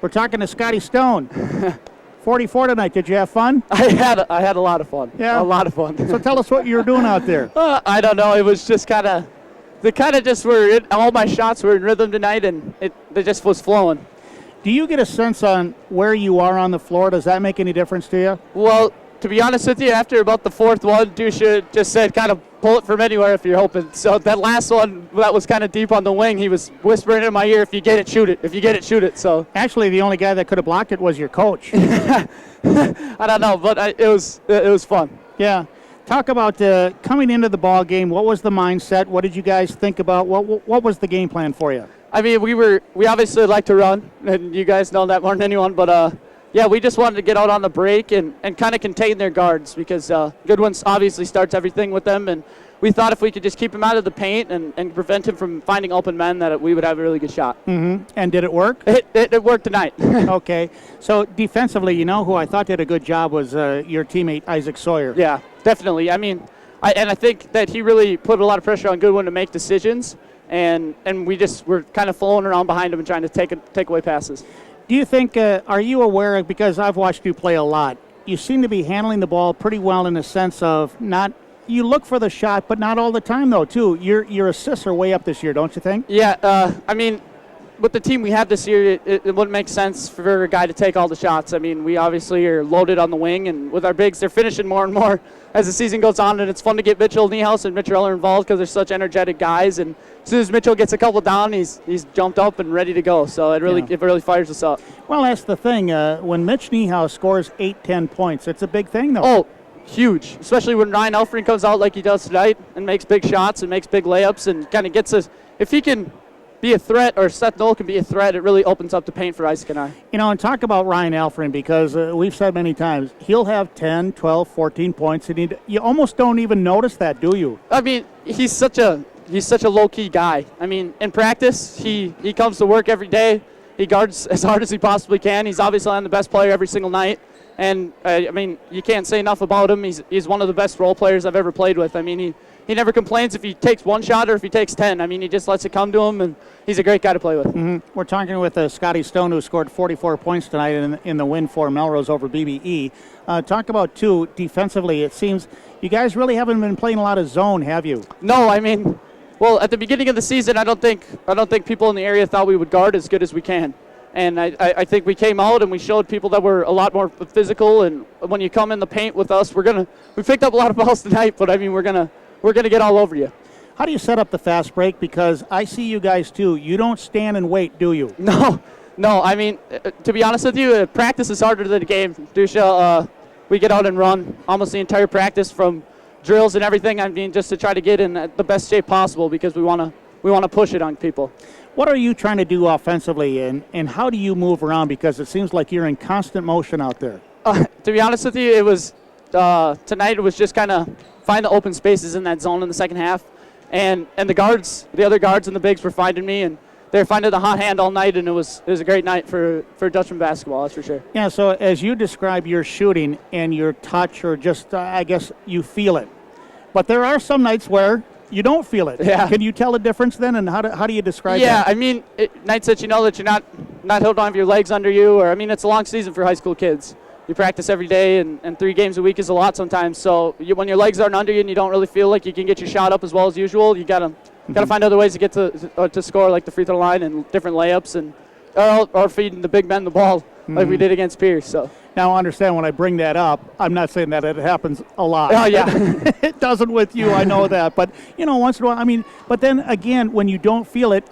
We're talking to Scottie Stone. 44 tonight. Did you have fun? I had a lot of fun. Yeah, a lot of fun. So tell us what you were doing out there. I don't know. It was just kind of just were all my shots were in rhythm tonight, and it just was flowing. Do you get a sense on where you are on the floor? Does that make any difference to you? Well, to be honest with you, after about the fourth one, Dusha just said kind of pull it from anywhere if you're hoping. So that last one, that was kind of deep on the wing. He was whispering in my ear, if you get it, shoot it. If you get it, shoot it. So actually, the only guy that could have blocked it was your coach. I don't know, but it was fun. Yeah. Talk about coming into the ball game. What was the mindset? What did you guys think about? What was the game plan for you? I mean, we obviously like to run, and you guys know that more than anyone. But yeah, we just wanted to get out on the break and kind of contain their guards because Goodwin obviously starts everything with them, and we thought if we could just keep him out of the paint and prevent him from finding open men, that we would have a really good shot. Mm-hmm. And did it work? It worked tonight. Okay. So defensively, you know who I thought did a good job was your teammate Isaac Sawyer. Yeah, definitely. I mean, I think that he really put a lot of pressure on Goodwin to make decisions, and we just were kind of flowing around behind him and trying to take away passes. Do you think, are you aware of, because I've watched you play a lot, you seem to be handling the ball pretty well in the sense of not, you look for the shot, but not all the time though, too. Your assists are way up this year, don't you think? Yeah, I mean, with the team we have this year, it wouldn't make sense for a guy to take all the shots. I mean, we obviously are loaded on the wing, and with our bigs, they're finishing more and more as the season goes on, and it's fun to get Mitchell Niehaus and Mitchell Eller involved because they're such energetic guys, and as soon as Mitchell gets a couple down, he's jumped up and ready to go, so it really fires us up. Well, that's the thing. When Mitch Niehaus scores 8-10 points, it's a big thing, though. Oh, huge, especially when Ryan Elfring comes out like he does tonight and makes big shots and makes big layups and kind of gets us, if he can be a threat, or Seth Knoll can be a threat, it really opens up the paint for Isaac and I. You know, and talk about Ryan Elfring, because we've said many times, he'll have 10, 12, 14 points, and you almost don't even notice that, do you? I mean, he's such a low-key guy. I mean, in practice, he comes to work every day. He guards as hard as he possibly can. He's obviously the best player every single night. And, I mean, you can't say enough about him. He's one of the best role players I've ever played with. I mean, he never complains if he takes one shot or if he takes 10. I mean, he just lets it come to him, and he's a great guy to play with. Mm-hmm. We're talking with Scottie Stone, who scored 44 points tonight in the win for Melrose over BBE. Talk about, too, defensively, it seems you guys really haven't been playing a lot of zone, have you? No, I mean, well, at the beginning of the season, I don't think people in the area thought we would guard as good as we can. And I think we came out and we showed people that we're a lot more physical. And when you come in the paint with us, we picked up a lot of balls tonight. But I mean, we're gonna get all over you. How do you set up the fast break? Because I see you guys too. You don't stand and wait, do you? No. I mean, to be honest with you, practice is harder than the game. Dusha, we get out and run almost the entire practice from drills and everything. I mean, just to try to get in the best shape possible because we want to push it on people. What are you trying to do offensively, and how do you move around? Because it seems like you're in constant motion out there. To be honest with you, it was tonight. It was just kind of find the open spaces in that zone in the second half, and the other guards and the bigs were finding me, and they were finding the hot hand all night, and it was a great night for Dutchman basketball. That's for sure. Yeah. So as you describe your shooting and your touch, or just I guess you feel it, but there are some nights where you don't feel it. Yeah. Can you tell the difference then, and how do you describe that? Yeah, I mean, nights that you know that you're not held on with your legs under you, or I mean, it's a long season for high school kids. You practice every day, and 3 games a week is a lot sometimes. So when your legs aren't under you and you don't really feel like you can get your shot up as well as usual, you gotta find other ways to get to score, like the free throw line and different layups, and or feeding the big men the ball like we did against Pierce. So. Now, understand when I bring that up, I'm not saying that it happens a lot. Oh, yeah. It doesn't with you, I know that. But, once in a while, I mean, but then again, when you don't feel it,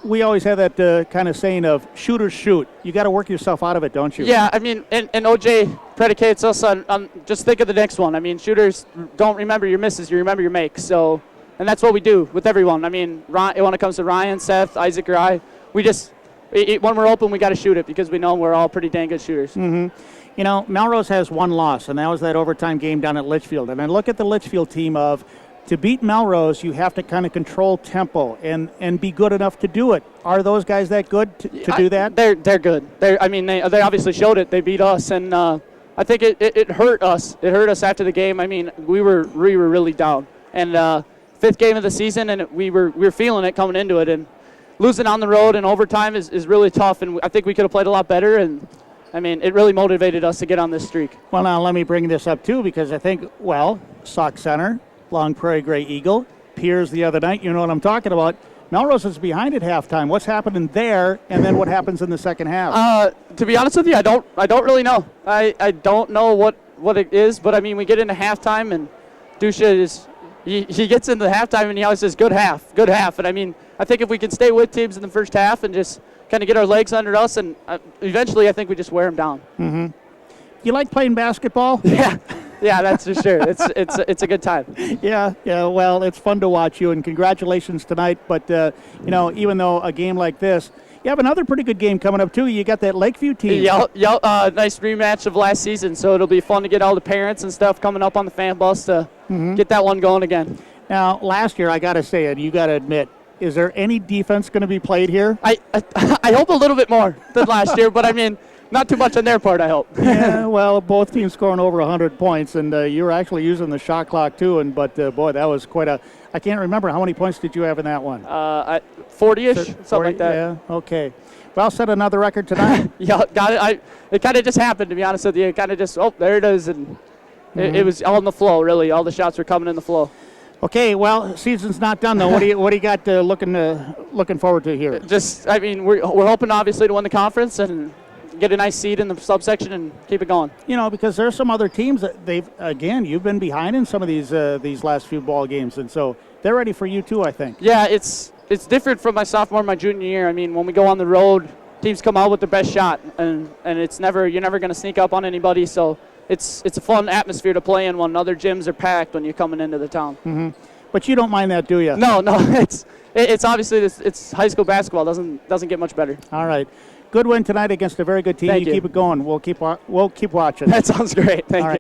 we always have that kind of saying of shooters shoot. You got to work yourself out of it, don't you? Yeah, I mean, and OJ predicates us on just think of the next one. I mean, shooters don't remember your misses, you remember your makes. So, and that's what we do with everyone. I mean, when it comes to Ryan, Seth, Isaac, or I, we just, when we're open, we got to shoot it because we know we're all pretty dang good shooters. Mm-hmm. Melrose has one loss, and that was that overtime game down at Litchfield. And I look at the Litchfield team to beat Melrose, you have to kind of control tempo and be good enough to do it. Are those guys that good to do that? They're good. They obviously showed it. They beat us, and I think it hurt us. It hurt us after the game. I mean, we were really down. And 5th game of the season, and we were feeling it coming into it. And losing on the road in overtime is really tough, and I think we could have played a lot better. And I mean, it really motivated us to get on this streak. Well, now let me bring this up too, because I think, well, Sauk Center, Long Prairie Gray Eagle, Piers the other night, you know what I'm talking about. Melrose is behind at halftime. What's happening there, and then what happens in the second half? To be honest with you, I don't really know. I don't know what it is, but I mean, we get into halftime, and Dusha he gets into halftime, and he always says, good half. And I mean, I think if we can stay with teams in the first half and just kind of get our legs under us, and eventually I think we just wear them down. Mm-hmm. You like playing basketball? Yeah, that's for sure. It's a good time. Yeah. Well, it's fun to watch you, and congratulations tonight. But even though a game like this, you have another pretty good game coming up too. You got that Lakeview team. Yep. Nice rematch of last season, so it'll be fun to get all the parents and stuff coming up on the fan bus to get that one going again. Now, last year, I got to say it, you got to admit, is there any defense going to be played here? I hope a little bit more than last year, but I mean, not too much on their part, I hope. Yeah, well, both teams scoring over 100 points, and you were actually using the shot clock too. But boy, that was quite a. I can't remember how many points did you have in that one. 40-ish, something like that. Yeah. Okay. Well, set another record tonight. Yeah, got it. It kind of just happened, to be honest with you. It kind of just, there it is, and it was all in the flow. Really, all the shots were coming in the flow. Okay, well, season's not done though. What do you got looking forward to here? Just, I mean, we're hoping obviously to win the conference and get a nice seed in the subsection and keep it going. Because there's some other teams that you've been behind in some of these last few ball games, and so they're ready for you too, I think. Yeah, it's different from my sophomore and my junior year. I mean, when we go on the road, teams come out with their best shot, and you're never going to sneak up on anybody. So it's a fun atmosphere to play in when other gyms are packed when you're coming into the town. Mm-hmm. But you don't mind that, do you? No, it's obviously it's high school basketball. Doesn't get much better. All right. Good win tonight against a very good team. Thank you. Keep it going. We'll keep watching. That sounds great. Thank you.